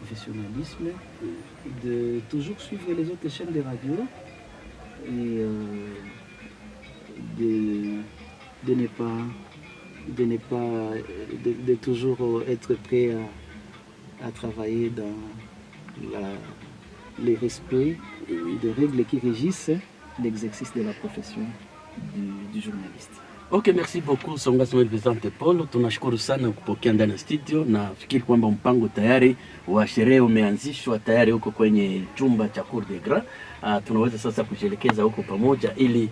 professionnalisme, de toujours suivre les autres chaînes de radio et de toujours être prêt à travailler dans les respects des règles qui régissent l'exercice de la profession du journaliste. Okay, merci beaucoup Songa Samuel Vincent Paul. Tunashukuru sana kupokea ndani ya studio na fikiri kwamba mpango tayari wa sherehe umeanzishwa tayari huko kwenye chumba cha Cour des Grands. Tunaweza sasa kusherekeza huko pamoja ili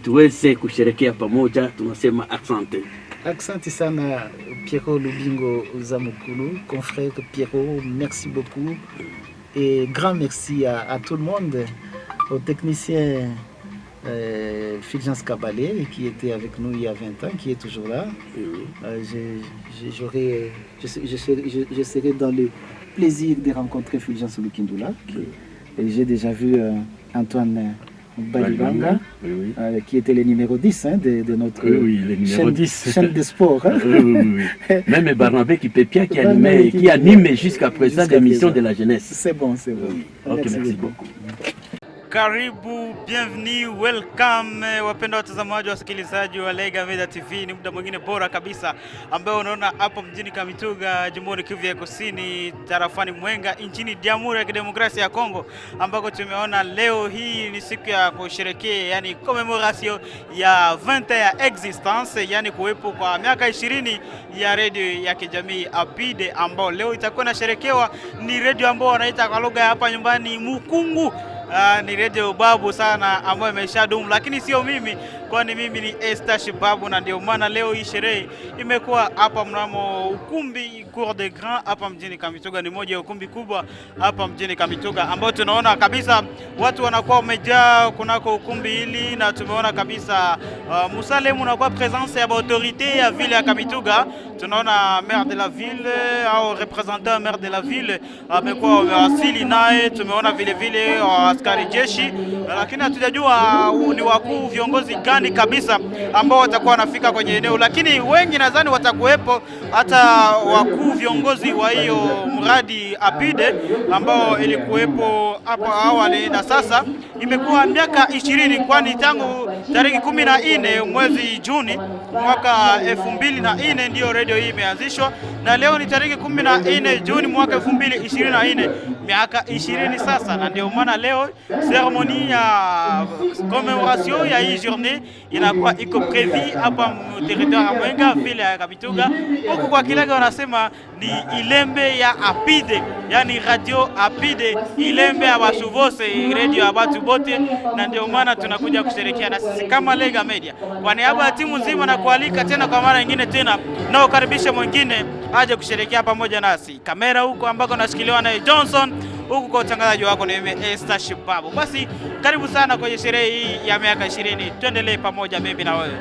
tuweze kusherekea pamoja. Tunasema asante. Asante sana Pierrot Lubingo Zamukulu, confrère Pierrot, merci beaucoup et grand merci à tout le monde, aux techniciens Fulgence Cabalé qui était avec nous il y a 20 ans, qui est toujours là. Je serai dans le plaisir de rencontrer Fulgence Lukindula. Et j'ai déjà vu Antoine Balibanga, qui était le numéro 10 de notre chaîne de sport. Même Barnabé Kipepia qui anime jusqu'à présent l'émission de la jeunesse. C'est bon, c'est bon. Okay, merci beaucoup. Karibu, bienvenue, welcome wapenda watazamaji wasikilizaji wa Lega Media TV. Ni muda mwingine bora kabisa ambao unaona hapo mjini Kamituga, jimboni Kivu ya Kusini, tarafani Mwenga, nchini Jamhuri ya Kidemokrasia ya Kongo, ambako tumeona leo hii ni siku ya kusherehekea, yani commemoration ya 20 ya existence, yani kuwepo kwa miaka 20 ya radio ya kijamii Apide, ambao leo itakuwa inasherekewa. Ni radio ambao wanaita kwa lugha hapa nyumbani Mukungu. Ni radio babu sana ambayo imeshadumu, lakini sio mimi, kwani mimi ni Estache Babu, na ndio maana leo hii sherehe imekuwa hapa mnamo ukumbi Cour des Grands hapa mjini Kamituga. Ni moja ya ukumbi kubwa hapa mjini Kamituga ambao tunaona kabisa watu wanakuwa wamejaa kunako ukumbi hili, na tumeona kabisa Musalemu na kwa presence ya autorité ya ville ya Kamituga. Tunaona maire de la ville au représentant maire de la ville amekuwa wamewasili naye. Tumeona vile vile askari jeshi, lakini hatujajua ni wakuu viongozi gani kabisa ambao watakuwa wanafika kwenye eneo, lakini wengi nadhani watakuwepo hata wakuu viongozi wa hiyo mradi Apide ambao ilikuwepo hapo awali, na sasa imekuwa miaka 20, kwani tangu tarehe 14 mwezi Juni mwaka 2004 ndio radio hii imeanzishwa, na leo ni tarehe 14 Juni mwaka 2024, miaka 20 sasa. Na ndio maana leo seremoni ya commemoration ya hii journée inakuwa iko prévu hapa territoire ya Mwenga, vile ya Kamituga. Huko kwa Kilega wanasema ni ilembe ya Apide, yani radio Apide, ilembe ya basuvose, radio ya batu bote. Na ndio maana tunakuja kusherehekea na sisi kama Lega Media kwa niaba ya timu nzima, na kualika tena kwa mara nyingine tena na ukaribisha mwingine aje kusherehekea pamoja nasi. Kamera huko ambako nashikiliwa na Johnson, huku kwa utangazaji wako ni mimi Estache Babu. Basi karibu sana kwenye sherehe hii ya miaka 20, tuendelee pamoja mimi na wewe.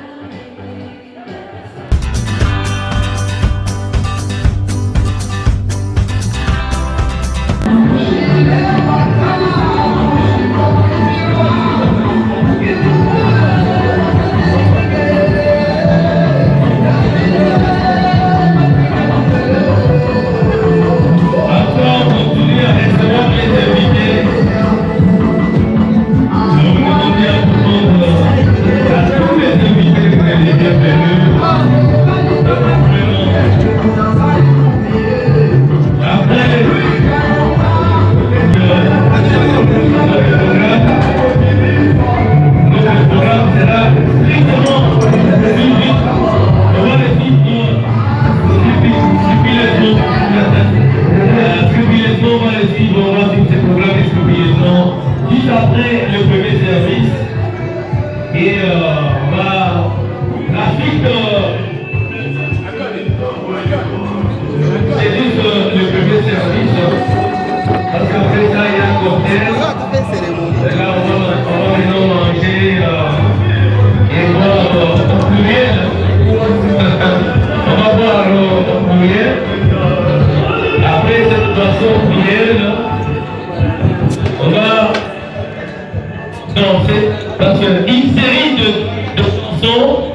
Parce qu'une série de chansons,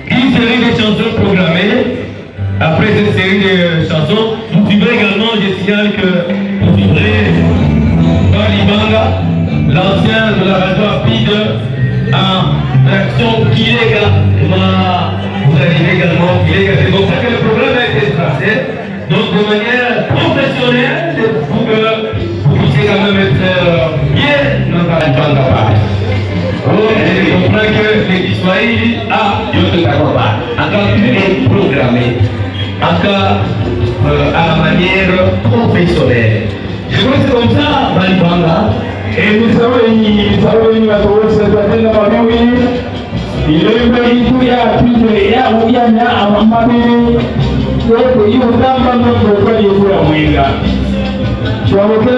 une série de chansons programmées. Après cette série de chansons, vous suivrez également, je signale vous vivrez Balibanga, l'ancien de la radio rapide, en action illégalement. Vous allez également illégalement. C'est comme ça que le problème a été tracé. Donc de manière professionnelle, pour que vous puissiez quand même être bien dans la Balibanga. Je comprends que les Kiswahili a calculé programmé à la manière professionnelle. Je crois que c'est comme ça, Balibanga. Et nous savons que la Corée s'est passée dans la vie. Il y a eu un peu de plus de ya ou ya na à Mamabé. Il y a eu un peu de Mwenga. Je vais vous dire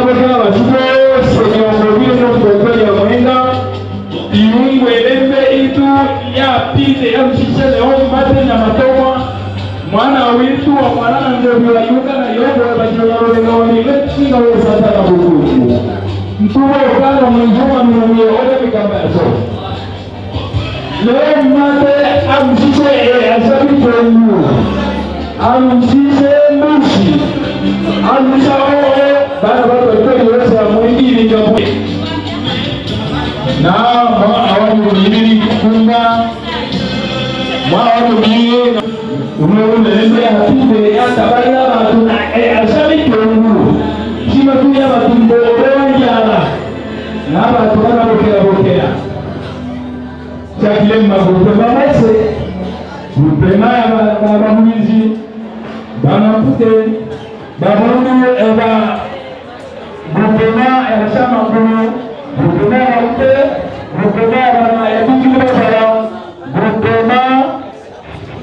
que c'est un Mwenga. Il y a pile ya mchiche leo mate na matoma. Mwana wetu wa mwana ndio yuka na yoko bajona wale singa wesa sana buku. Mtume kana mjuma mwenye ole mikambazo. Leo mate amchiche asabi kwenu. Amchiche mushi. Amchao baba kwa yosa mwingi ni jambo. Na awani ni kunga. Mwani umeeleza hapo ya tabaya tuna asabi kwenu. Kima tu ya matumbo yala. Na watu wanapokea. Chakile mabuto mamese. Mpema ya baba mwizi. Bana pute. Babangu eba. Mpema ya shama kuno. Mpema ya ute. Mpema ya bitu bara. Mpema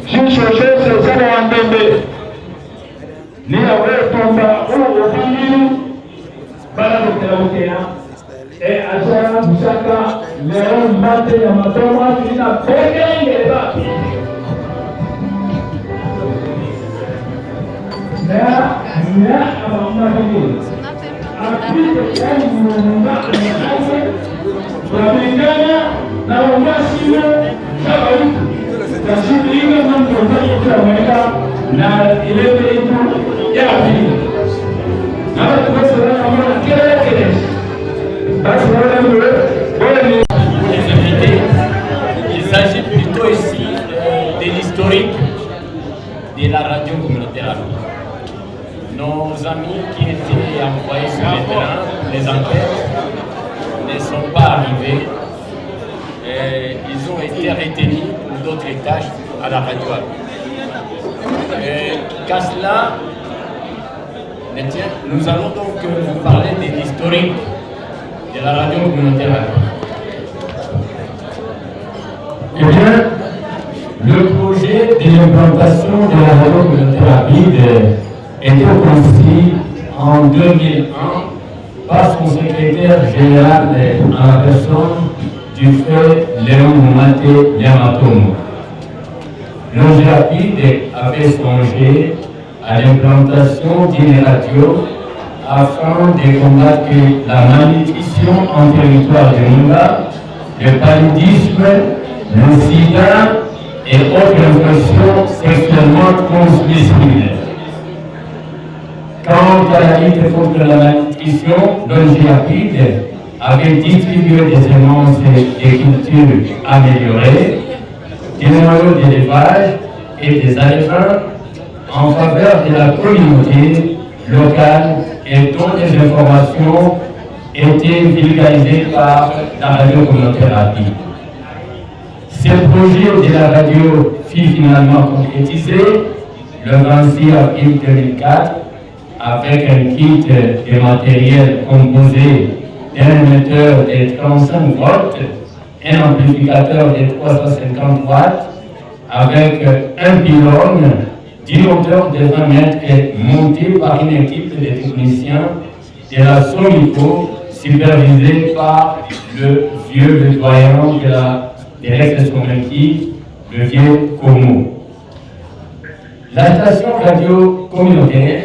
shisho shese sana wandembe. Ni awe tomba ubili. Bana pute et à ça, Boussaka, Léon, Maté, Yamatoma, qui n'a pas gagné les bacs. Mais, à ma vie, après, il y a une il s'agit plutôt ici de l'historique de la radio communautaire. Nos amis qui étaient envoyés sur le terrain, les enquêtes, ne sont pas arrivés. Ils ont été retenus pour d'autres tâches à la radio. Qu'à cela, nous allons donc vous parler de l'historique de la radio communautaire. Eh bien, le projet de l'implantation de la radio communautaire rapide était conçu en 2001 par son secrétaire général en la personne du fait Léon Maté Yamatomo. Le rapide avait songé à l'implantation d'une radio afin de combattre la malnutrition en territoire de Munda, le paludisme, le sida et autres infections sexuellement transmissibles. Quant à la lutte contre la malnutrition, l'ONG avait distribué des semences et cultures améliorées, des noyaux d'élevage et des éléphants en faveur de la communauté locale et dont les informations étaient vulgarisées par la radio communautaire rapide. Ce projet de la radio fut finalement concrétisé le 26 avril 2004 avec un kit de matériel composé d'un émetteur de 35 volts, un amplificateur de 350 watts avec un pylône d'une hauteur de 20 mètres monté par une équipe de techniciens de la SOMICO supervisée par le vieux doyen de l'ex-Somenki, le vieux Como. La station radio communautaire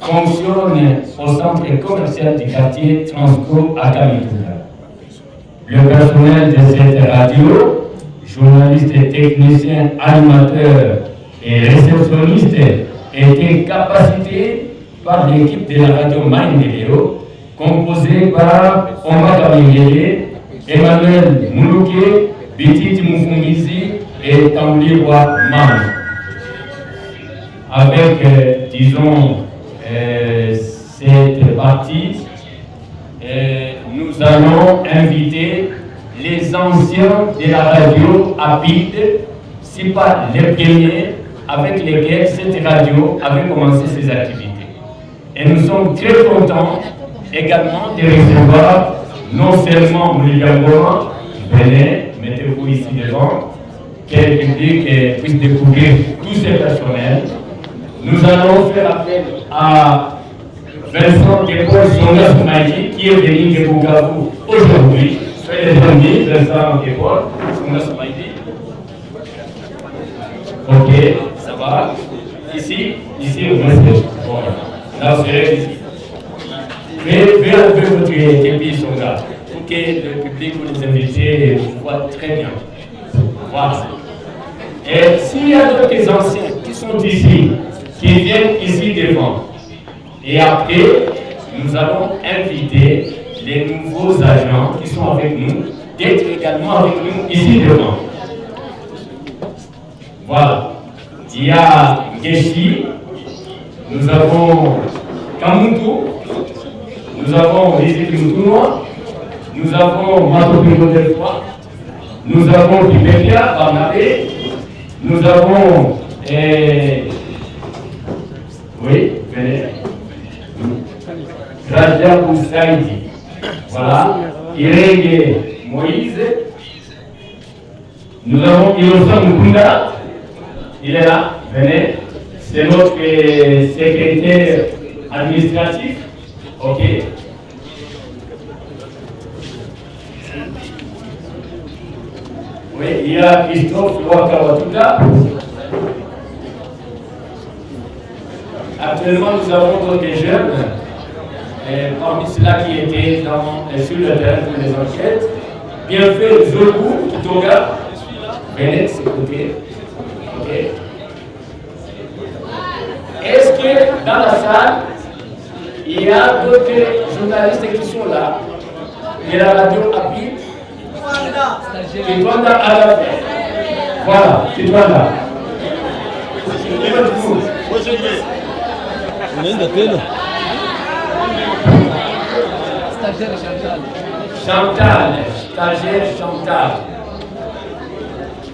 fonctionne au centre commercial du quartier Transco à Kamituga. Le personnel de cette radio, journalistes et techniciens, animateurs et réceptionnistes, était capacité par l'équipe de la radio Maïndeleo, composée par Omar Kamingele, Emmanuel Moulouké, Betiti Moufungizi et Tamliwa Mam. Avec, disons, cette partie, nous allons inviter les anciens de la radio APID, si pas les premiers avec lesquels cette radio avait commencé ses activités. Et nous sommes très contents également de recevoir non seulement William Goma, venez, mettez-vous ici devant, que le public puisse découvrir tous ces personnels. Nous allons faire appel à Vincent Kepol Songa Soumaïdi qui est venu de Bukavu aujourd'hui. Soyez les amis, Vincent Kepol Songa Soumaïdi. Ok, ça va. Ici, au reste. Voilà. Là, vous serez ici. Faites enlever votre képi Songa pour que le public ou les invités vous voient très bien. Voilà. Et s'il y a d'autres anciens qui sont ici, qui viennent ici devant, et après, nous allons inviter les nouveaux agents qui sont avec nous d'être également avec nous ici devant. Voilà. Il y a Geshi, nous avons Kamutu, nous avons Riziki Moutoua, nous avons Matopingo Delfoy, nous avons Pipepia Barnabé, nous avons oui, venez. Raja Boussaïdi. Voilà. Irègue Moïse. Nous avons Innocent Mukunda. Il est là. Venez. C'est notre secrétaire administratif. Ok. Oui, il y a Christophe Wakawatuta. Actuellement, nous avons d'autres jeunes, parmi ceux-là qui étaient sur le terrain pour les enquêtes. Bien fait, Zolou, Kitoga, venez de ce côté. Okay. Est-ce que dans la salle, il y a d'autres journalistes qui sont là, de la radio APID, Kitwanda à la fin. Voilà, Kitwanda. Chantal, stagiaire Chantal.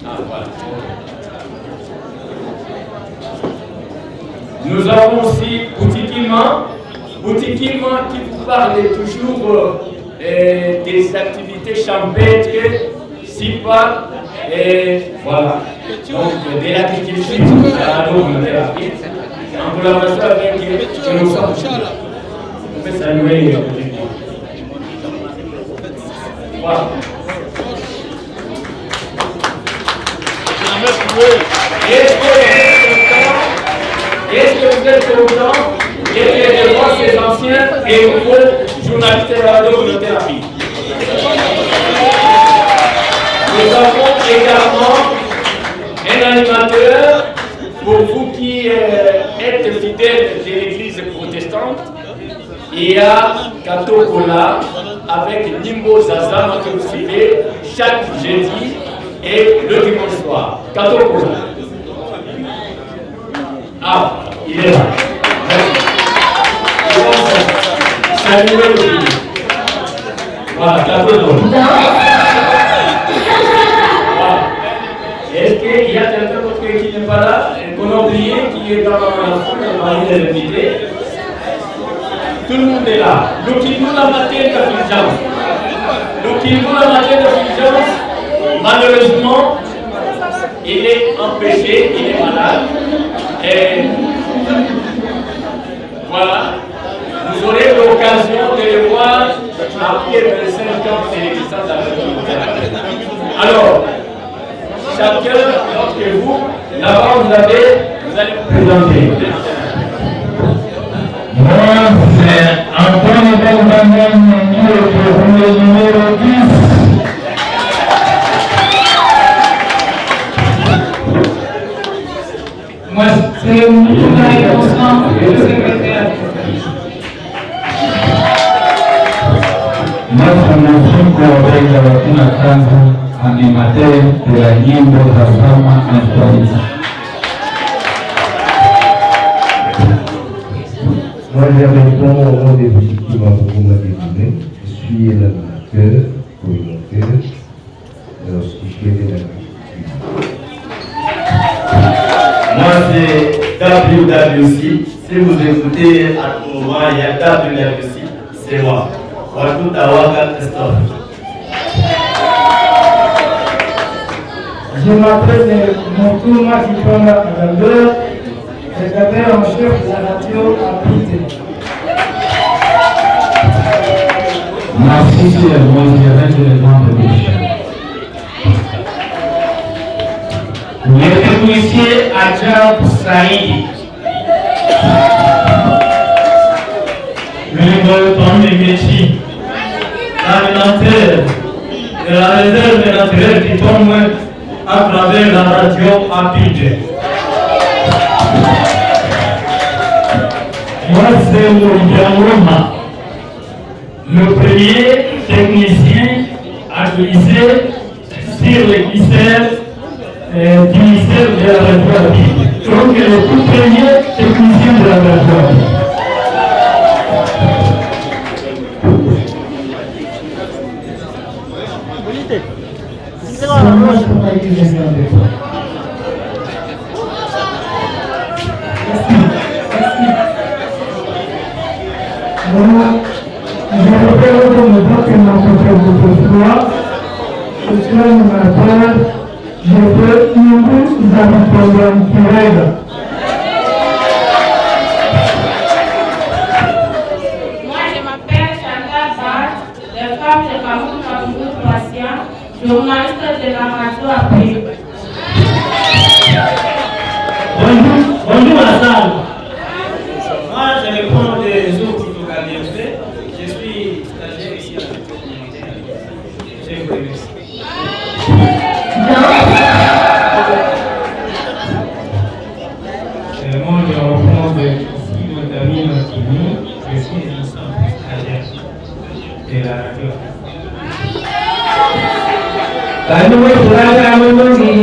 Ah, voilà. Nous avons aussi Boutikima qui vous parle toujours des activités champêtres, SIPA, et voilà. Donc, de l'agriculture, en collaboration avec nous sommes. On peut saluer. Voilà. Est-ce que vous êtes content de voir ces anciens et nouveaux journalistes de la radio communautaire? Nous avons également un animateur pour vous qui êtes fidèles de l'église protestante. Il y a Kato Kola avec Nimbo Zazama que vous suivez chaque jeudi et le dimanche soir. Kato Kola. Ah, il est là. Saluez le public. Voilà, Kato Kola. Est-ce qu'il y a quelqu'un d'autre qui n'est pas là, qu'on a oublié, qui est dans la foule des invités? Tout le monde est là. Donc il nous la matière d'affliction. Malheureusement, il est empêché, il est malade. Et voilà. Vous aurez l'occasion de le voir après 25 ans de l'existence de la république. Alors, chacun d'entre vous, là-bas vous allez vous présenter. Moi, c'est Antoine Benjamin qui est le numéro 10. Moi, c'est Moutouna et Constant, le secrétaire. Notre musique avec una casa animateur de la nyimbo za zama na Kiswahili. Moi, je réponds au nom des musiques qui m'ont beaucoup motivé. Je suis l'animateur communautaire hospitalier de la culture. Moi, c'est WWC. Si vous écoutez à tout moment, il y a WWC, c'est moi. Watou Tawaka Christophe. Je m'appelle Moutouma Kipanga Agandeur, secrétaire en chef de la radio à Pite. Merci, c'est moi qui arrête les grands de bouche. Le technicien Adjab Saïd. Le temps de métier. L'alimentaire de la réserve naturelle qui tombe à travers la radio à Pite. Moi, c'est Mouriama, le premier technicien actualisé sur les guicelles du ministère de la radio à Pite. Donc, le tout premier technicien de la radio à Pite. Journaliste de la radio à Pite. Bonjour à la salle. Moi, je réponds des autres qui ont bien fait. Je suis stagiaire ici à la culture communautaire. Je vous remercie. Moi, je reprends ici mon ami Martini. Je suis un simple stagiaire de la radio. Lalu berada menunggu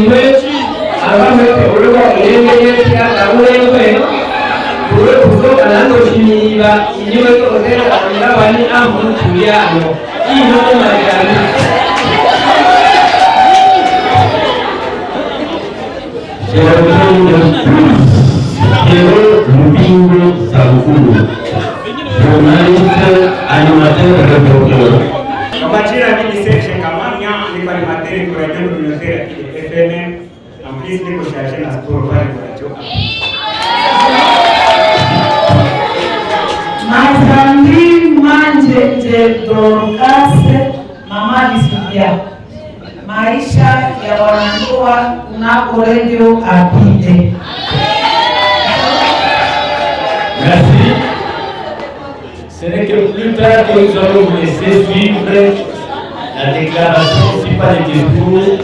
apa mereka berdoa ini kita tahu yang mana. Buruk buruk kanan sini ba ini mereka orang orang bani amun kuliah no. Ini mereka ni. Lubingo Sabukulu, journaliste, animateur, reporter. Majina mimi Serge Kamanya, niko animateur kwa radio communautaire ya FM. En plus niko chargé na sport pale kwa radio. Mazambi Manje Dorcas Mama Bisudia. Maisha ya wanandoa kunako radio à Pite. Merci. Ce n'est que plus tard que nous allons vous laisser suivre la déclaration, si pas le discours,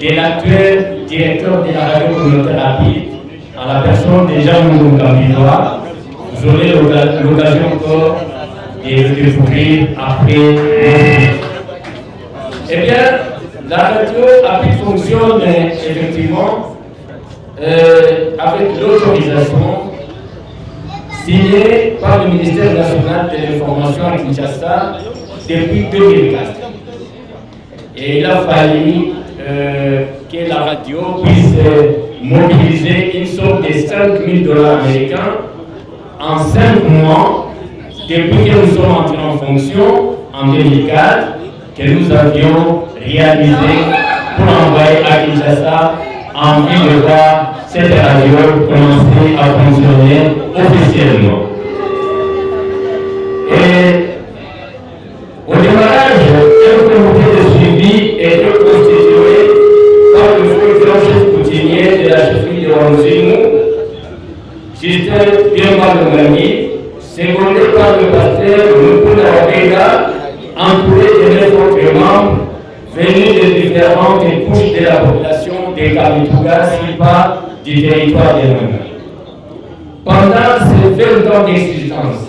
de l'actuel directeur de la radio communautaire à Pite, en la personne de Jean-Louis Gambidois. Vous aurez l'occasion encore de le découvrir après. Eh bien, la radio à Pite fonctionne effectivement avec l'autorisation signé par le ministère national de l'information à Kinshasa depuis 2004. Et il a fallu que la radio puisse mobiliser une somme de 5 000 $ américains en 5 mois depuis que nous sommes entrés en fonction en 2004, que nous avions réalisé pour envoyer à Kinshasa en vue de voir cette radio commencer à fonctionner officiellement. Et au démarrage, un comité de suivi était constitué par le futur coutumier de la chefferie de Wanzimou, Justin Pierre-Marc-Mani, secondé par le pasteur Mukuna Wabega, entouré de 9 autres membres venus de différentes couches de la population des Kamituga, Sipa, du territoire des Manga. Pendant ces 20 ans d'existence,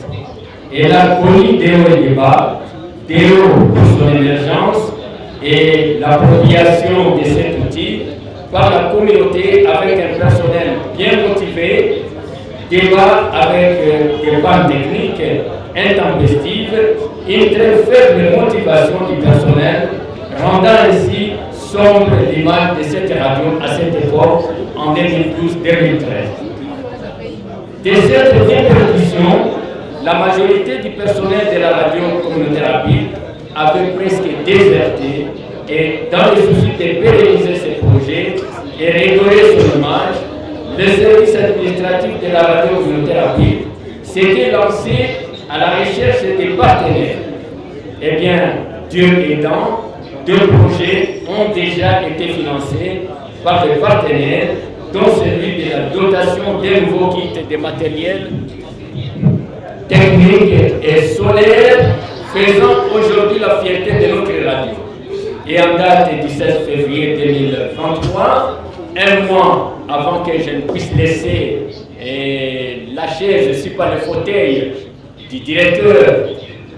elle a connu des hauts et des bas, Théo pour son émergence et l'appropriation de cet outil par la communauté avec un personnel bien motivé, débat avec des pannes techniques intempestives, une très faible motivation du personnel, rendant ainsi sombre l'image de cette radio à cette époque en 2012-2013. De cette répercussion, la majorité du personnel de la radio communautaire rapide avait presque déserté et dans le souci de pérenniser ce projet et redorer son image, le service administratif de la radio communautaire rapide s'était lancé à la recherche des partenaires. Eh bien, Dieu aidant, 2 projets ont déjà été financés par des partenaires, dont celui de la dotation d'un nouveau kit de matériel technique et solaire, faisant aujourd'hui la fierté de notre radio. Et en date du 16 février 2023, un mois avant que je ne puisse laisser la chaise, si pas le fauteuil du directeur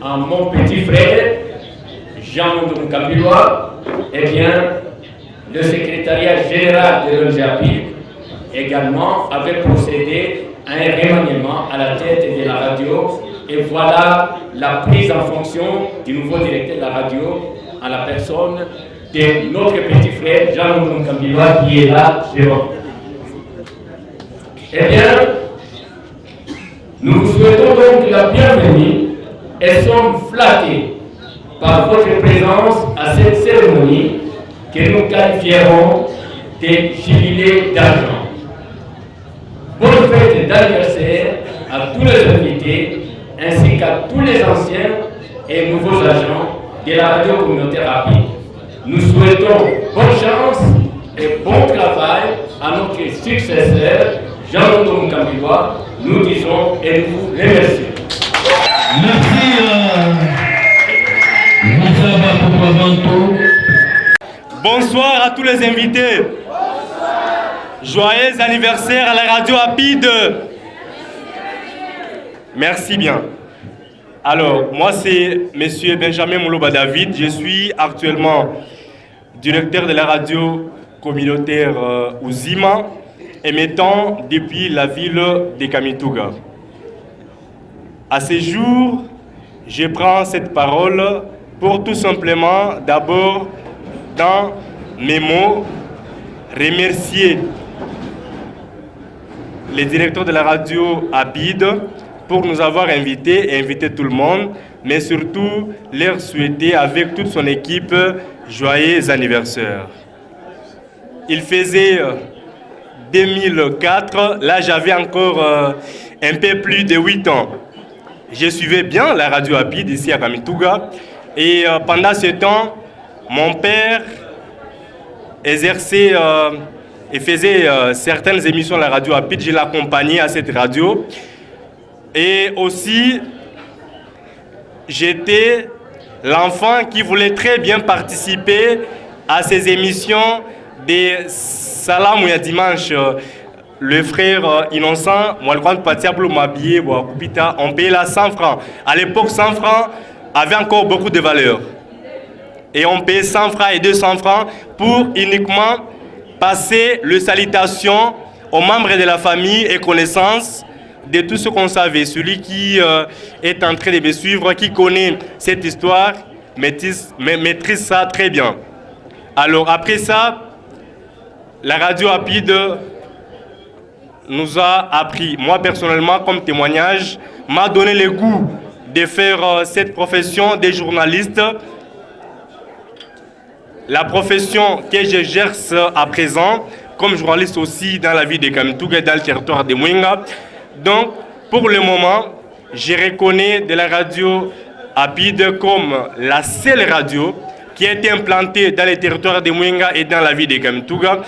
à mon petit frère, Jean Kambilois, eh bien, le secrétariat général de l'ONGAPI également avait procédé à un remaniement à la tête de la radio. Et voilà la prise en fonction du nouveau directeur de la radio à la personne de notre petit frère Jean Kambilois qui est là devant. Eh bien, nous vous souhaitons donc la bienvenue et sommes flattés par votre présence à cette cérémonie que nous qualifierons de jubilé d'argent. Bonne fête d'anniversaire à tous les invités ainsi qu'à tous les anciens et nouveaux agents de la radio communautaire rapide. Nous souhaitons bonne chance et bon travail à notre successeur, Jean Kambilois. Nous disons et nous vous remercions. Bonsoir à tous les invités. Joyeux anniversaire à la radio rapide. Merci bien. Alors, moi c'est Monsieur Benjamin Mouloba David. Je suis actuellement directeur de la radio communautaire Ouzima, émettant depuis la ville de Kamituga. À ce jour, je prends cette parole pour tout simplement, d'abord, dans mes mots, remercier les directeurs de la radio Abide pour nous avoir invités et inviter tout le monde, mais surtout leur souhaiter avec toute son équipe joyeux anniversaire. Il faisait 2004, là j'avais encore un peu plus de 8 ans. Je suivais bien la radio Abide ici à Kamituga et pendant ce temps, mon père exerçait et faisait certaines émissions à la radio Abide. Je l'accompagnais à cette radio. Et aussi, j'étais l'enfant qui voulait très bien participer à ces émissions des Salam ou dimanche. Le frère innocent, moi le grand parti pour m'habiller, on payait là 100 francs. À l'époque, 100 francs avait encore beaucoup de valeur. Et on payait 100 francs et 200 francs pour uniquement passer les salutations aux membres de la famille et connaissances de tout ce qu'on savait. Celui qui est en train de me suivre, qui connaît cette histoire, maîtrise ça très bien. Alors après ça, la radio Rapide nous a appris, moi personnellement comme témoignage, m'a donné le goût de faire cette profession de journaliste. La profession que j'exerce à présent, comme journaliste aussi dans la ville de Kamituga et dans le territoire de Mwenga. Donc, pour le moment, je reconnais de la radio Rapide comme la seule radio qui a été implantée dans le territoire de Mwenga et dans la ville de Kamituga,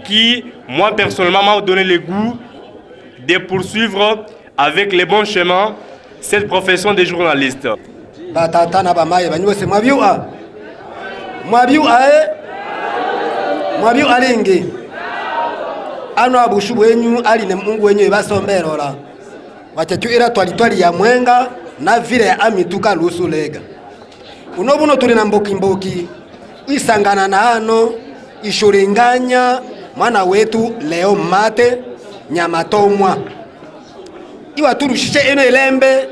qui, moi personnellement, m'a donné le goût de poursuivre avec les bons chemins cette profession de journaliste. Mwabiu alingi ano abushu wenyu ali ne mungu wenyu basomberola wachetu ira twali ya Mwenga na vile ya Amituka lusu lega unobuno tuli na mboki isangana na hano ishulinganya mwana wetu leo mate Nyamatomwa iwa turushishe eno elembe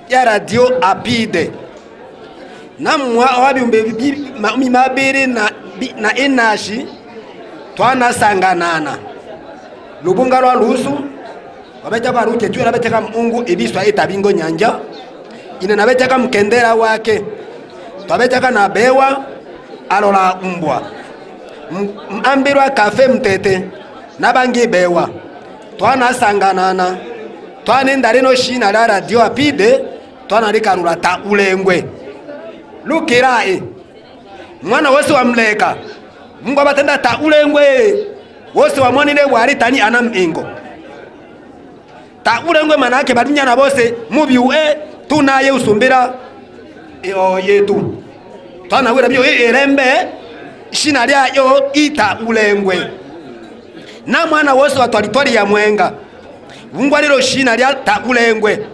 ya radio apide na mwa wabiumbe mabiri na enashi twana sanganana lubunga lwa lusu wabecha kwa ruke chwe nabecha kama mungu ibiswa itabingo nyanja ina nabecha kama mkendera wake twabecha kana bewa alola mbwa ambirwa kafe mtete nabangi bewa twana sanganana twana ndarino shina la radio apide twana likarura ta ulengwe lukirai mwana wose wa mleka mungu abatenda ta ulengwe wose wa monine wari tani anamingo ta ulengwe manake badinyana bose mubiwe tunaye usumbira yetu twana wira byo erembe shina lyayo ita ulengwe na mwana wose watwalitwali ya mwenga mungu alilo shina lya ta ulengwe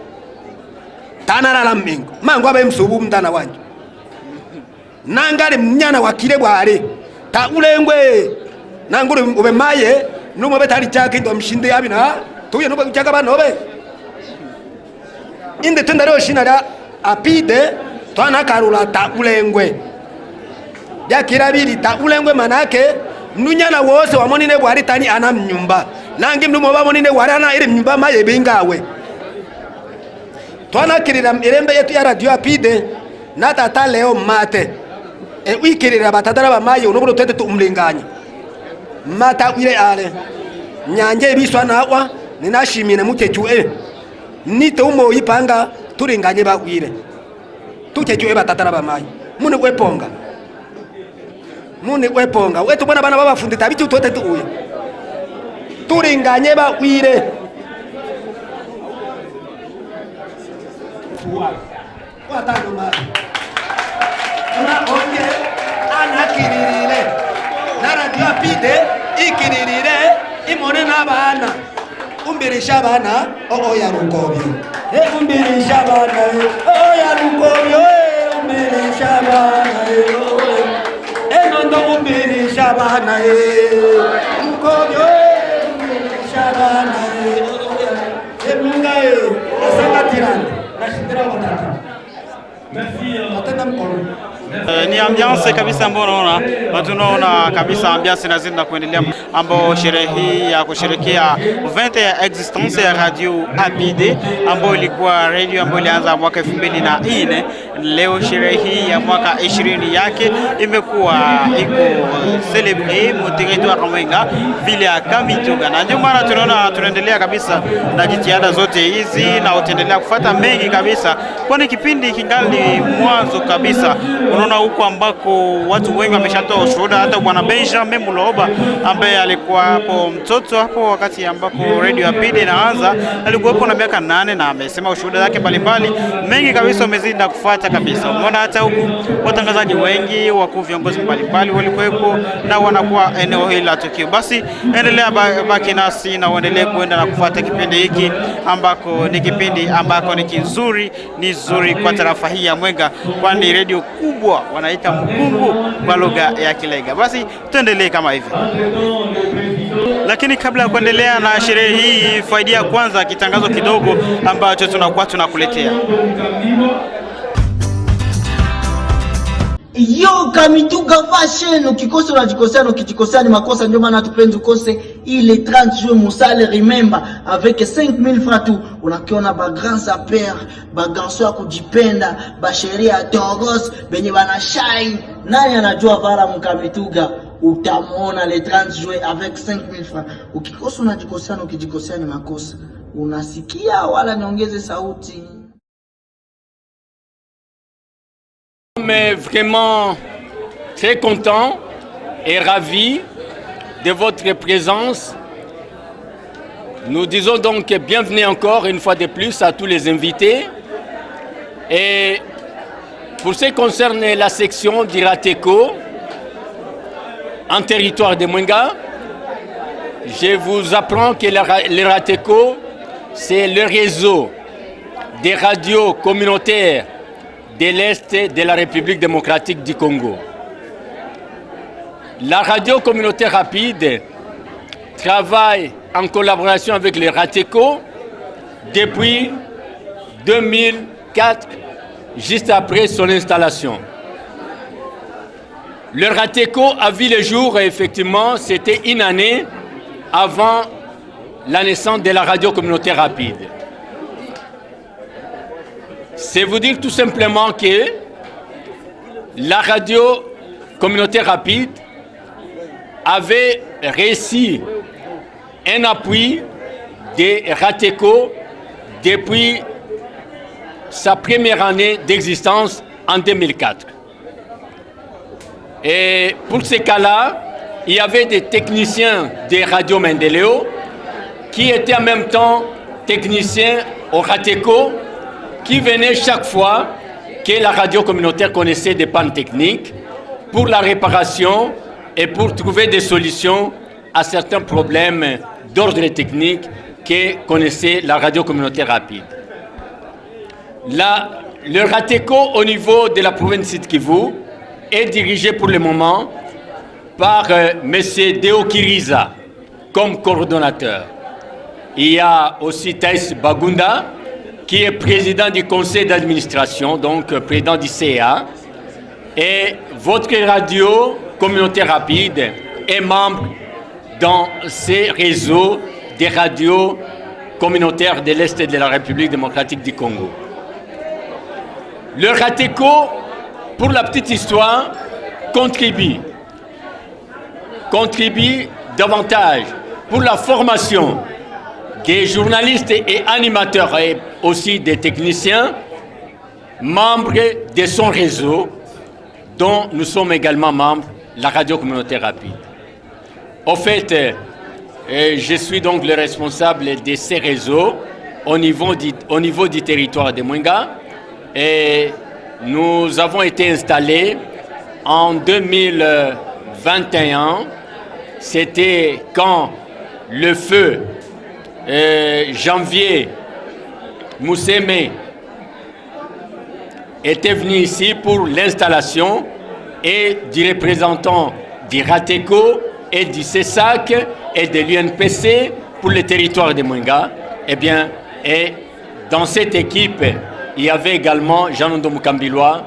tanala mingo mangu abe msubu mdana wanje nangale mnyana wakile bwale ta ulengwe nangule ube maye numo betali chake ndo mshinde abina tuye nubo chaka banobe inde tendaro shina la apide twana karula ta ulengwe yakirabiri ta ulengwe manake nunyana wose wamonine bwali tani ana mnyumba nangi mnumo bamonine warana ile mnyumba maye bengawe twana kirira irembe yetu ya radio apide na tata leo mate wikirira batadara bamaye unobuno twete tumlinganya mata wile ale nyanje biswa nawa ninashimine mukechu nite umo ipanga turinganye bawire tukechu batadara bamaye mune weponga wetu bwana bana babafundi tabitu twete tuuye turinganye bawire watano mara na onge anakiririre na radio apide ikiririre imone n'abana umbirisha abana ya rukobyo umbirisha abana ya rukobyo umbirisha abana enondo umbirisha abana rukobyo umbirisha abana emungaye asangatirana nashindira watata. Ni ambiance kabisa ambayo tunaona kabisa ambiance inazidi na kuendelea ambao sherehe hii ya kusherehekea 20 ya existence ya radio Apide ambayo ilikuwa radio ambayo ilianza mwaka 2004. Leo sherehe hii ya mwaka 20 yake imekuwa iko celebrate mu territoire Mwenga vile ya Kamituga, na ndio maana tunaona tunaendelea kabisa na jitihada zote hizi na utaendelea kufuata mengi kabisa, kwani kipindi kingali mwanzo kabisa. Unaona huko ambako watu wengi wameshatoa ushuhuda, hata bwana Benjamin Muloba ambaye alikuwa hapo mtoto hapo wakati ambako radio Apide inaanza, alikuwa hapo na miaka 8 na amesema ushuhuda wake mbalimbali mengi kabisa umezidi na kufuata kabisa. Unaona hata huko watangazaji wengi wakuu viongozi mbalimbali walikuwepo na wanakuwa eneo hili la tukio. Basi endelea baki nasi na uendelee kuenda na kufuata kipindi hiki ambako ni kipindi ambako ni kizuri, ni nzuri kwa tarafa hii ya Mwenga, kwani radio kubwa wanaita Mkungu kwa lugha ya Kilega. Basi tuendelee kama hivi. Lakini kabla ya kuendelea na sherehe hii, faidia kwanza kitangazo kidogo ambacho tunakuwa tunakuletea. Yo Kamituga fashion, ukikosa unajikosea, ukijikosea ni makosa, ndio maana tupenzi ukose ile 30 jours musale. Remember avec 5000 francs tu unakiona ba grand sapeur, ba garçon ya kujipenda, ba sheria Toros benye bana shine. Nani anajua vala mkamituga? Utamona le 30 jours avec 5000 francs. Ukikosa unajikosea, ukijikosea ni makosa. Unasikia wala niongeze sauti? Mais vraiment très content et ravi de votre présence. Nous disons donc bienvenue encore une fois de plus à tous les invités. Et pour ce qui concerne la section d'Irateco en territoire de Mwenga, je vous apprends que l'Irateco, c'est le réseau des radios communautaires de l'Est de la République démocratique du Congo. La radio communautaire rapide travaille en collaboration avec les RATECO depuis 2004, juste après son installation. Le RATECO a vu le jour, effectivement, c'était une année avant la naissance de la radio communautaire rapide. C'est vous dire tout simplement que la radio communautaire rapide avait réussi un appui des RATECO depuis sa première année d'existence en 2004. Et pour ces cas-là, il y avait des techniciens des radios Mendeleo qui étaient en même temps techniciens au RATECO qui venaient chaque fois que la radio communautaire connaissait des pannes techniques pour la réparation et pour trouver des solutions à certains problèmes d'ordre technique que connaissait la radio communautaire rapide. Le RATECO au niveau de la province Sud Kivu est dirigé pour le moment par M. Deo Kiriza comme coordonnateur. Il y a aussi Thaïs Bagunda qui est président du conseil d'administration, donc président du CA. Et votre radio communautaire rapide est membre dans ces réseaux des radios communautaires de l'Est de la République démocratique du Congo. Le RATECO, pour la petite histoire, contribue davantage pour la formation des journalistes et animateurs et aussi des techniciens, membres de son réseau, dont nous sommes également membres, la radio communautaire rapide. Au fait, je suis donc le responsable de ces réseaux au niveau du territoire de Mwenga et nous avons été installés en 2021. C'était quand le feu Janvier Mousseme était venu ici pour l'installation et du représentant du RATECO et du CESAC et de l'UNPC pour le territoire de Mwenga. Et dans cette équipe, il y avait également Jean-Nondo Mukambilwa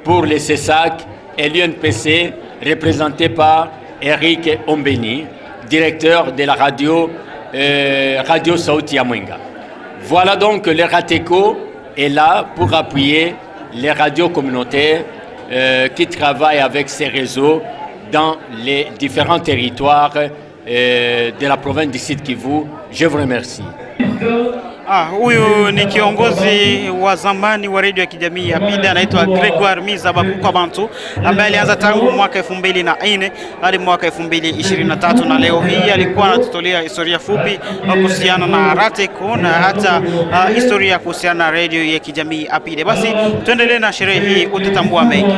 pour le CESAC et l'UNPC représenté par Eric Ombeni, directeur de la radio Sauti à Mwenga. Voilà donc le RATECO est là pour appuyer les radios communautaires qui travaillent avec ces réseaux dans les différents territoires de la province du Sud Kivu. Je vous remercie. Huyu ni kiongozi wa zamani wa redio ya kijamii ya PIDE, anaitwa Gregoire Mizabakuka Bantu, ambaye alianza tangu mwaka 2004 hadi mwaka 2023, na leo hii alikuwa anatutolea historia fupi kuhusiana na RATECO na hata historia kuhusiana na redio ya kijamii ya PIDE. Basi tuendelee na sherehe hii, utatambua mengi.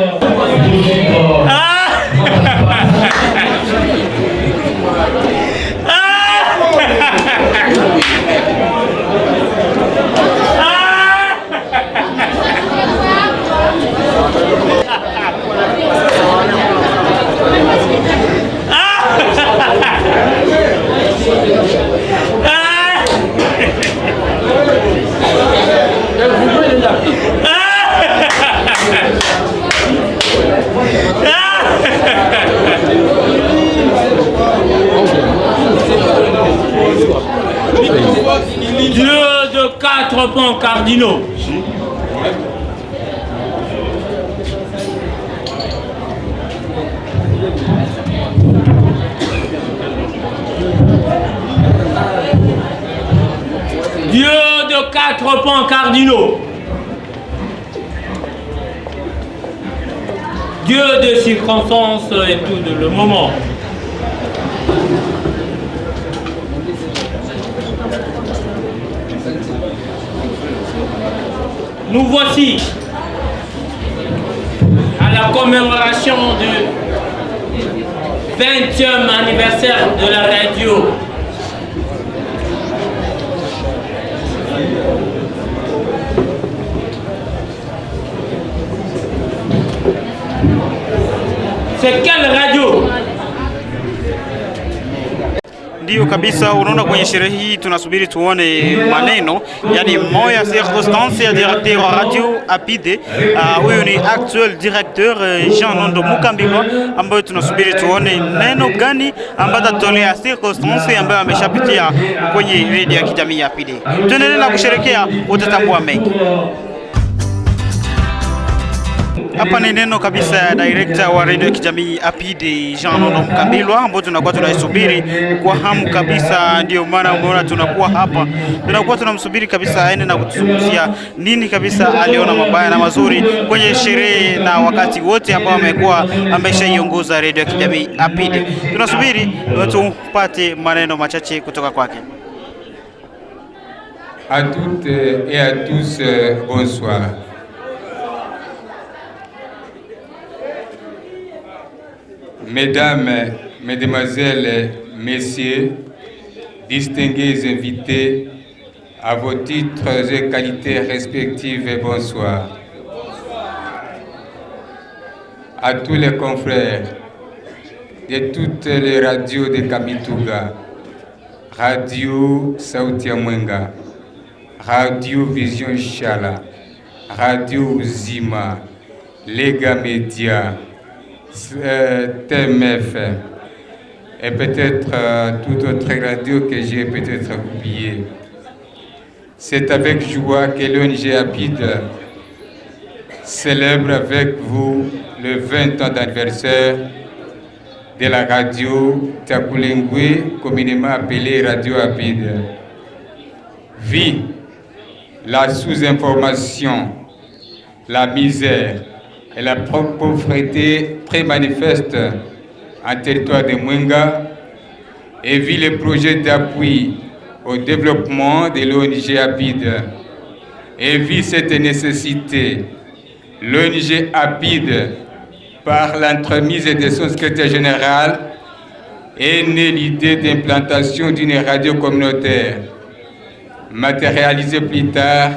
Dieu de 4 pans cardinaux. Dieu de 4 pans cardinaux. Dieu de circonstances et tout le moment. Nous voici à la commémoration du 20e anniversaire de la radio. C'est quelle radio? Ndio kabisa, unaona kwenye sherehe hii tunasubiri tuone maneno, yani moya circonstance ya directeur wa radio Apide. Huyu ni actual directeur Jean Nondo Mukambilwa, ambaye tunasubiri tuone neno gani ambayo atatolea circonstance ambayo ameshapitia kwenye radio ya kijamii Apide. Tuendelee na kusherekea, utatambua mengi. Hapa ni neno kabisa ya director wa radio ya kijamii Apide Jean Nondo Mukambilwa, ambao tunakuwa tunaisubiri kwa hamu kabisa. Ndio maana umeona tunakuwa hapa, tunakuwa tunamsubiri kabisa aende na kutuzungumzia nini kabisa aliona mabaya na mazuri kwenye sherehe na wakati wote ambao ameshaiongoza radio ya kijamii Apide. Tunasubiri tupate maneno machache kutoka kwake. À toutes et à tous, bonsoir. Mesdames, Mesdemoiselles, Messieurs, distingués invités, à vos titres et qualités respectives, bonsoir. À tous les confrères de toutes les radios de Kamituga, Radio Sauti ya Mwenga, Radio Vision Shala, Radio Uzima, Lega Media, TMF et peut-être toute autre radio que j'ai peut-être oublié. C'est avec joie que l'ONG Apide célèbre avec vous le 20 ans d'anniversaire de la radio Takulengwe, communément appelée Radio Apide. Vie, la sous-information, la misère et la pauvreté très manifeste en territoire de Mwenga, et vit les projets d'appui au développement de l'ONG Apide, et vit cette nécessité. L'ONG Apide, par l'entremise de son secrétaire général, est née l'idée d'implantation d'une radio communautaire, matérialisée plus tard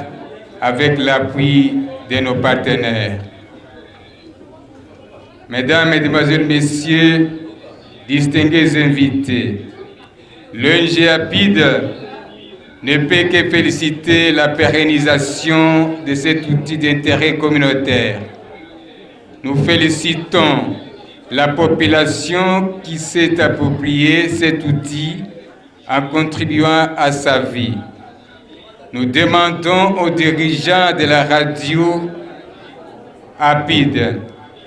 avec l'appui de nos partenaires. Mesdames, Mesdemoiselles, Messieurs, distingués invités, l'ONG Apide ne peut que féliciter la pérennisation de cet outil d'intérêt communautaire. Nous félicitons la population qui s'est approprié cet outil en contribuant à sa vie. Nous demandons aux dirigeants de la radio Apide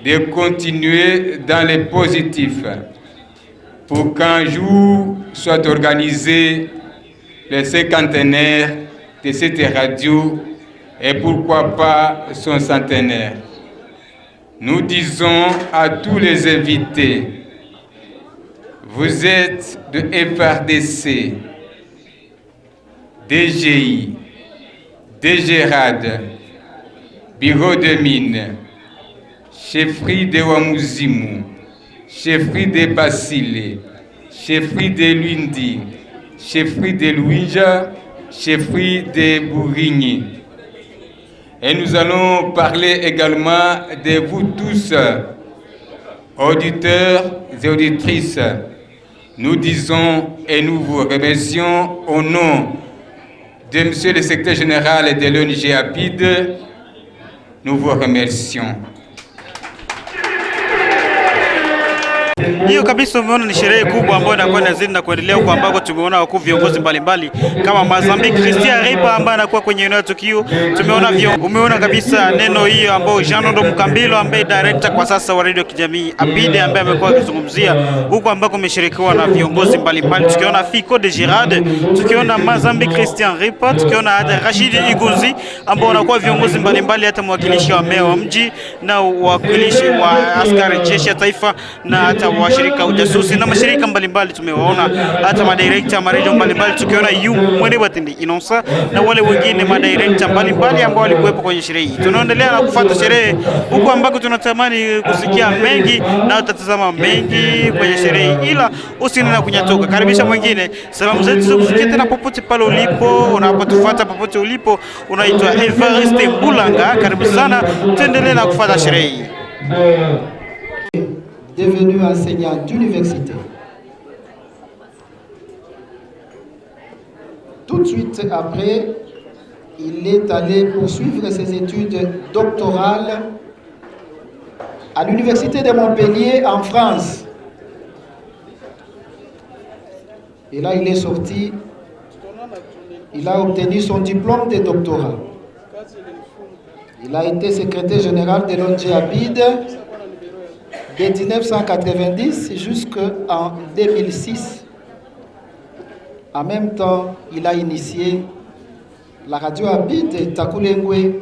de continuer dans les positifs pour qu'un jour soit organisé le cinquantenaire de cette radio et pourquoi pas son centenaire. Nous disons à tous les invités, vous êtes de FRDC, DGI, DGRAD, Bureau de Mines, chefferie de Wamuzimu, chefferie de Basile, chefferie de Lundi, chefferie de Louija, chefferie de Bourigny. Et nous allons parler également de vous tous, auditeurs et auditrices. Nous disons et nous vous remercions au nom de Monsieur le Secrétaire Général de l'ONG Apide. Nous vous remercions. Hiyo kabisa, umeona ni sherehe kubwa ambayo inakuwa inazidi na kuendelea huko, ambako tumeona wakuu viongozi mbalimbali kama Mazambique Christian Ripa ambaye anakuwa kwenye eneo la tukio. Umeona kabisa neno hiyo ambao Jean Nondo Mukambilwa ambaye director kwa sasa wa radio kijamii Apide ambaye amekuwa akizungumzia huko, ambako umeshirikiwa na viongozi mbalimbali. Tukiona Fico de Girard, tukiona Mazambique Christian Ripa, tukiona hata Rashid Igunzi ambao wanakuwa viongozi mbalimbali, hata mwakilishi wa meya wa mji na wakilishi wa askari jeshi ya taifa na hata washirika ujasusi na mashirika mbalimbali. Tumewaona hata madirekta wa radio mbalimbali, tukiona Mwene Batindi Inonsa na wale wengine madirekta mbalimbali ambao walikuwepo kwenye sherehe hii. Tunaendelea na kufuata sherehe huko, ambako tunatamani kusikia mengi na utatazama mengi kwenye sherehe hii, ila usinena kunyatoka. Karibisha mwingine, salamu zetu zikufikie tena popote pale ulipo, unapotufuata popote ulipo. Unaitwa Evariste Mbulanga, karibu sana, tuendelee na kufuata sherehe hii. devenu enseignant d'université. Tout de suite après, il est allé poursuivre ses études doctorales à l'Université de Montpellier en France. Et là, il est sorti, il a obtenu son diplôme de doctorat. Il a été secrétaire général de l'ONG APIDE de 1990 jusqu'en 2006. En même temps, il a initié la radio APIDE Takulengwe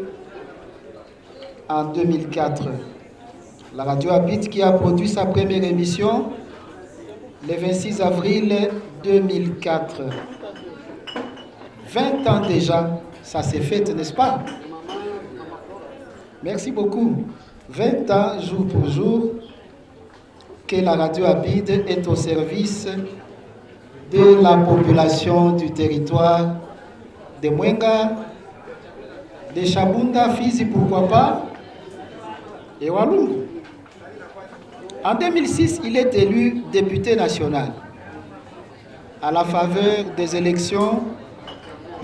en 2004. La radio APIDE qui a produit sa première émission le 26 avril 2004. 20 ans déjà, ça s'est fait, n'est-ce pas? Merci beaucoup. 20 ans, jour pour jour, que la radio APIDE est au service de la population du territoire de Mwenga, de Chabunda, Fizi, pourquoi pas, et Walungu. En 2006, il est élu député national. À la faveur des élections,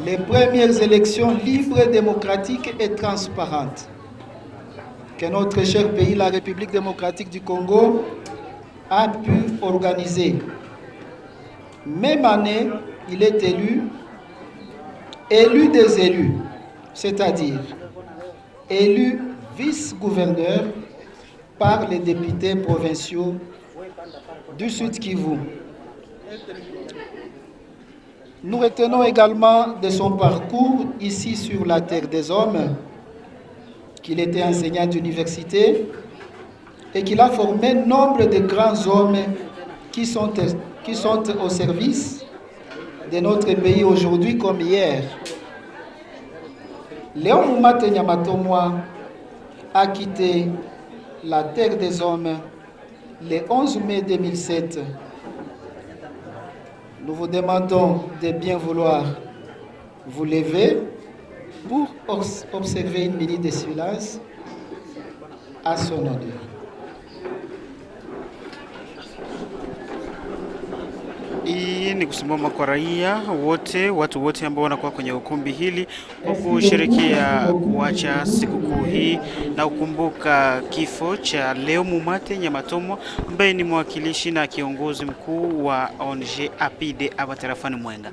les premières élections libres, démocratiques et transparentes que notre cher pays, la République démocratique du Congo, a pu organiser. Même année, il est élu des élus, c'est-à-dire élu vice-gouverneur par les députés provinciaux du Sud Kivu. Nous retenons également de son parcours ici sur la terre des hommes qu'il était enseignant d'université et qu'il a formé nombre de grands hommes qui sont au service de notre pays aujourd'hui comme hier. Léon Moumate Nyamatomwa a quitté la terre des hommes le 11 mai 2007. Nous vous demandons de bien vouloir vous lever pour observer une minute de silence à son honneur. Hii ni kusimama kwa raia wote, watu wote ambao wanakuwa kwenye ukumbi hili kwa kusherehekea kuacha sikukuu hii na kukumbuka kifo cha Léon Moumate Nyamatomwa ambaye ni mwakilishi na kiongozi mkuu wa ONG APIDE hapa tarafani Mwenga.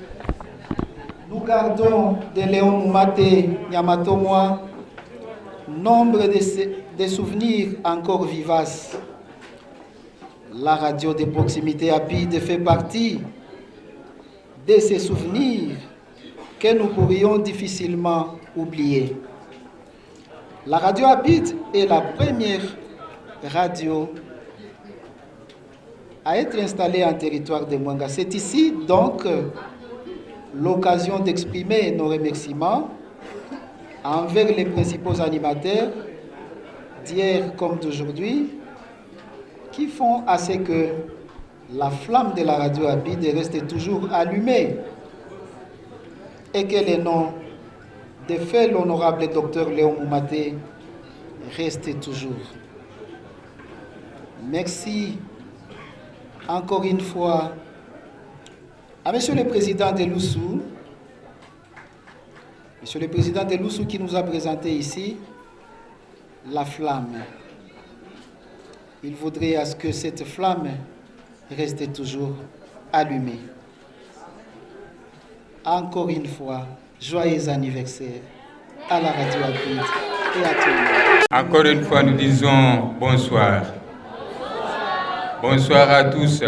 Nous gardons de Léon Moumate Nyamatomwa nombre de souvenirs encore vivaces. La radio de proximité APIDE fait partie de ces souvenirs que nous pourrions difficilement oublier. La radio APIDE est la première radio à être installée en territoire de Mwenga. C'est ici donc l'occasion d'exprimer nos remerciements envers les principaux animateurs d'hier comme d'aujourd'hui, qui font à ce que la flamme de la radio APIDE reste toujours allumée et que le nom de fait l'honorable docteur Léon Moumate reste toujours. Merci encore une fois à Monsieur le Président de l'Oussou, Monsieur le Président de l'Oussou qui nous a présenté ici la flamme. Il voudrait à ce que cette flamme reste toujours allumée. Encore une fois, joyeux anniversaire à la radio APIDE et à tout le monde. Encore une fois, nous disons bonsoir. Bonsoir à tous.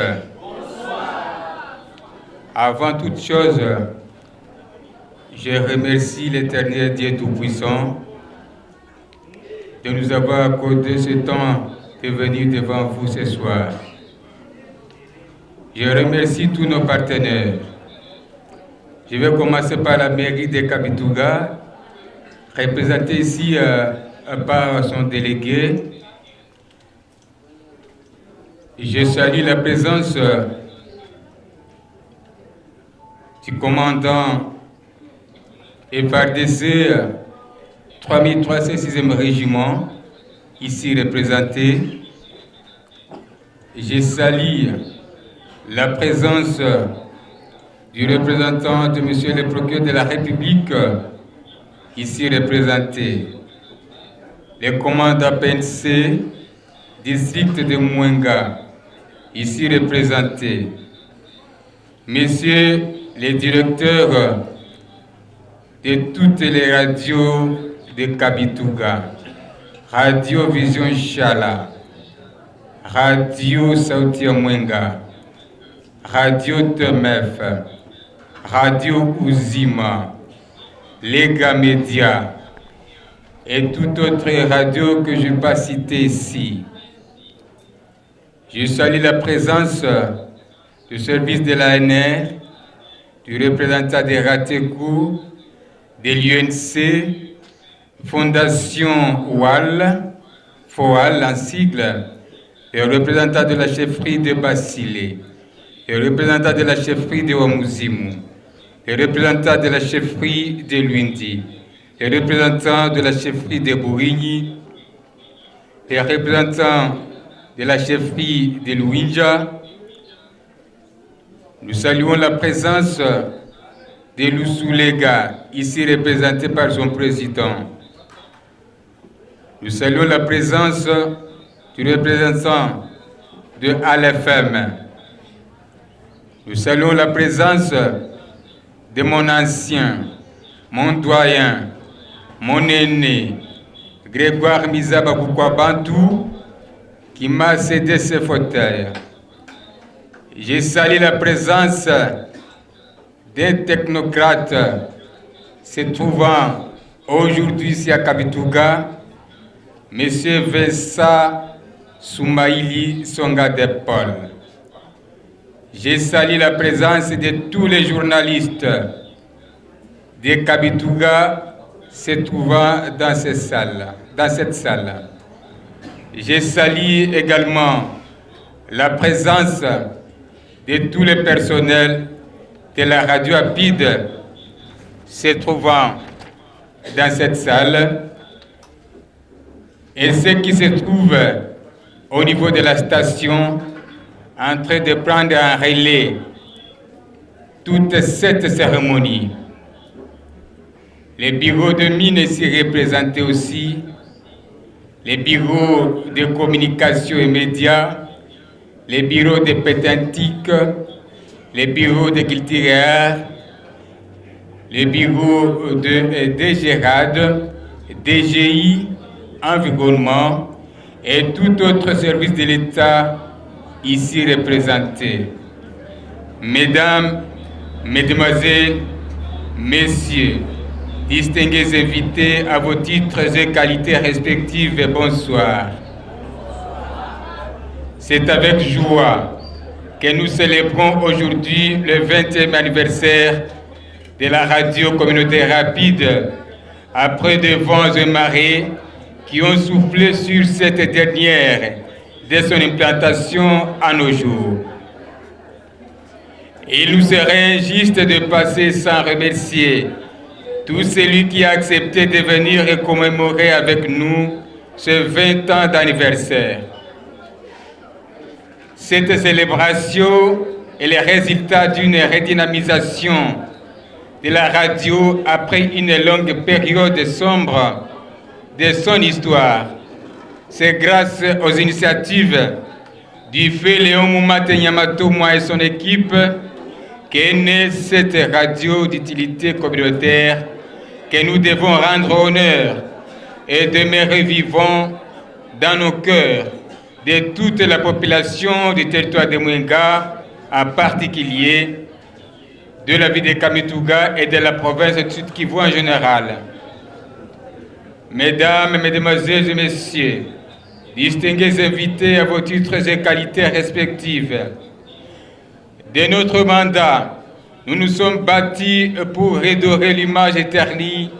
Avant toute chose, je remercie l'Éternel Dieu Tout-Puissant de nous avoir accordé ce temps de venir devant vous ce soir. Je remercie tous nos partenaires. Je vais commencer par la mairie de Kabituga, représentée ici par son délégué. Je salue la présence du commandant FARDC 3306e régiment, ici représenté. je salue la présence du représentant de Monsieur le procureur de la République, ici représenté, le commandant PNC, district de Mwenga, ici représenté, Messieurs les directeurs de toutes les radios de Kabituga, Radio Vision Chala, Radio Sauti Mwenga, Radio Temef, Radio Uzima, Lega Media et toute autre radio que je ne vais pas citer ici. Je salue la présence du service de l'ANR, du représentant des Ratekou, de l'UNC, Fondation WAL, FOAL en sigle, le représentant de la chefferie de Basile, le représentant de la chefferie de Wamuzimu, le représentant de la chefferie de Luindi, le représentant de la chefferie de Bourigny, les représentants de la chefferie de Louinja. Nous saluons la présence de Lusulega, ici représenté par son président. Nous saluons la présence du représentant de ALFM. Nous saluons la présence de mon ancien, mon doyen, mon aîné, Grégoire Mizaba Bantou, qui m'a cédé ce fauteuil. J'ai salué la présence d'un technocrate se trouvant aujourd'hui ici à Kabituga, M. Vincent Soumaïli Songa de Paul. J'ai salué la présence de tous les journalistes de Kabituga se trouvant dans cette salle. J'ai salué également la présence de tous les personnels de la radio rapide se trouvant dans cette salle et ceux qui se trouvent au niveau de la station en train de prendre un relais toute cette cérémonie. Les bureaux de mine ici représentés aussi, les bureaux de communication et médias, les bureaux de pétantique, les bureaux de culture, les bureaux de DGRAD, DGI, environnement et tout autre service de l'État ici représenté. Mesdames, Mesdemoiselles, Messieurs, distingués invités à vos titres et qualités respectives, bonsoir. C'est avec joie que nous célébrons aujourd'hui le 20e anniversaire de la radio communautaire rapide, après des vents et marées qui ont soufflé sur cette dernière dès son implantation à nos jours. Il nous serait injuste de passer sans remercier tout celui qui a accepté de venir et commémorer avec nous ce 20 ans d'anniversaire. Cette célébration est le résultat d'une redynamisation de la radio après une longue période sombre de son histoire. C'est grâce aux initiatives du fait Léon Moumate Nyamatouma et son équipe qu'est née cette radio d'utilité communautaire que nous devons rendre honneur et demeurer vivant dans nos cœurs de toute la population du territoire de Mwenga, en particulier de la ville de Kamituga et de la province de Sud-Kivu en général. Mesdames, Mesdemoiselles et Messieurs, distingués invités à vos titres et qualités respectives, de notre mandat, nous nous sommes bâtis pour redorer l'image éternelle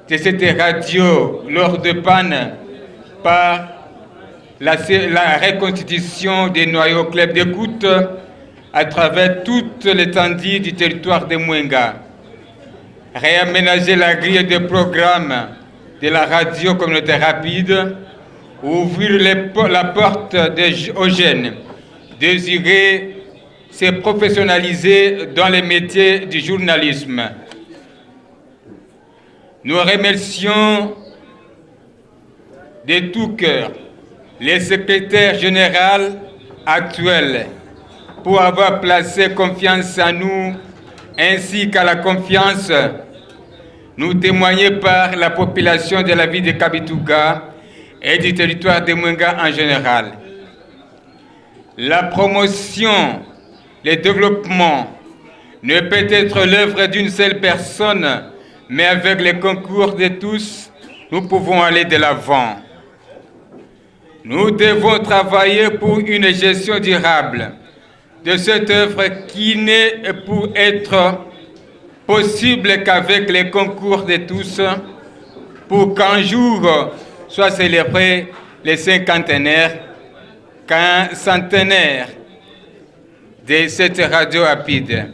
de cette radio lors de panne par la reconstitution des noyaux clubs d'écoute à travers toute l'étendue du territoire de Mwenga. Réaménager la grille de programme de la radio communautaire rapide, ouvrir la porte aux jeunes désirait se professionnaliser dans les métiers du journalisme. Nous remercions de tout cœur le secrétaire général actuel pour avoir placé confiance en nous, ainsi qu'à la confiance nous témoignée par la population de la ville de Kabituga et du territoire de Mwenga en général. La promotion, le développement ne peut être l'œuvre d'une seule personne, mais avec le concours de tous, nous pouvons aller de l'avant. Nous devons travailler pour une gestion durable de cette œuvre qui n'est pour être possible qu'avec les concours de tous, pour qu'un jour soit célébré les cinquantenaires, qu'un centenaire de cette radio rapide.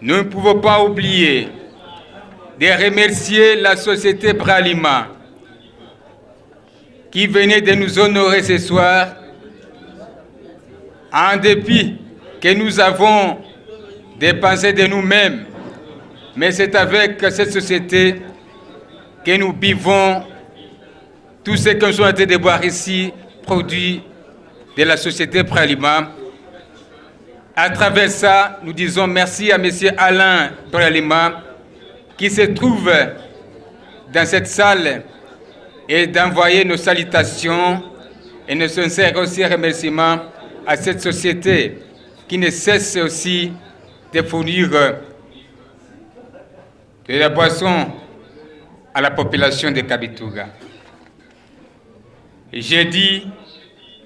Nous ne pouvons pas oublier de remercier la société Bralima qui venait de nous honorer ce soir, en dépit que nous avons dépensé de nous-mêmes, mais c'est avec cette société que nous buvons tout ce que nous sommes en train de boire ici, produit de la société Bralima. À travers ça, nous disons merci à M. Alain Bralima qui se trouve dans cette salle et d'envoyer nos salutations et nos sincères aussi remerciements à cette société qui ne cesse aussi de fournir de la boisson à la population de Kabituga. J'ai dit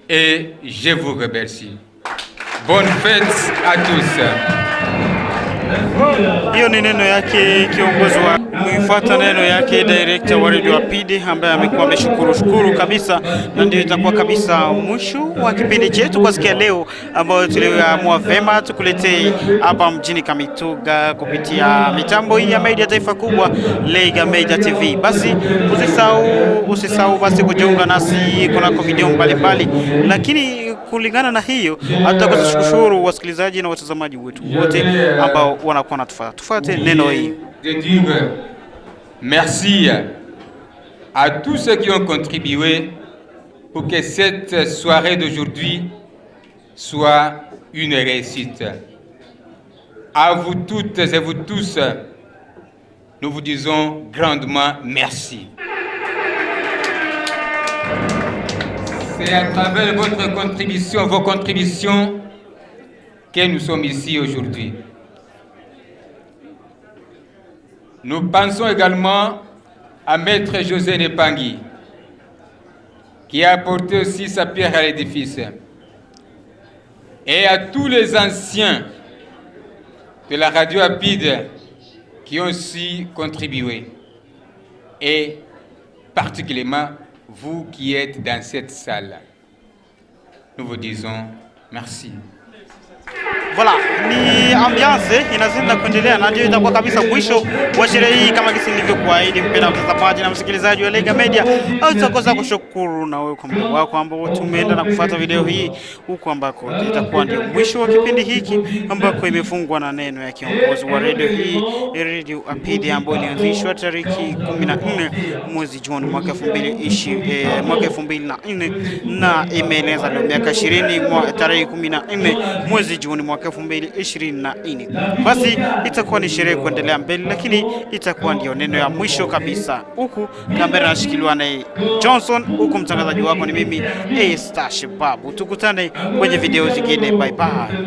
et je vous remercie. Bonne fête à tous. Hiyo ni neno yake kiongozi wa mfuata neno yake director wa Radio Apide ambaye amekuwa ameshukuru kabisa, na ndio itakuwa kabisa mwisho wa kipindi chetu kwa siku ya leo ambao tuliamua vema tukuletee hapa mjini Kamituga kupitia mitambo hii ya media taifa kubwa Lega Media TV. Basi usisahau basi kujiunga nasi kunako video mbalimbali, lakini kulingana na hiyo hata kushukuru wasikilizaji na watazamaji wetu wote ambao wanakuwa natufuata. Tufuate neno hii. De dire merci à tous ceux qui ont contribué pour que cette soirée d'aujourd'hui soit une réussite. À vous toutes et vous tous, nous vous disons grandement merci. C'est à travers votre contribution, vos contributions, que nous sommes ici aujourd'hui. Nous pensons également à Maître José Nepangui, qui a apporté aussi sa pierre à l'édifice, et à tous les anciens de la radio Apide qui ont aussi contribué, et particulièrement vous qui êtes dans cette salle. Nous vous disons merci. Voilà, ni ambiance inazidi kuendelea na ndio itakuwa kabisa mwisho wa sherehe hii kama kisi nilivyokuahidi. Mpenda mtazamaji na msikilizaji wa Lega Media, au tutakosa kushukuru na wewe kwa muda wako ambao tumeenda na kufuata video hii huko ambako itakuwa ndio mwisho wa kipindi hiki ambako imefungwa na neno ya kiongozi wa radio hii, Radio Apide, ambayo ilianzishwa tarehe 14 mwezi Juni mwaka 2024 na imeeleza leo miaka 20 tarehe 14 mwezi Juni mwaka 2024. Basi itakuwa ni sherehe kuendelea mbele, lakini itakuwa ndio neno ya mwisho kabisa. Huku kamera nashikiliwa na Johnson, huku mtangazaji wako ni mimi Estash Babu. Tukutane kwenye video zingine. Bye bye.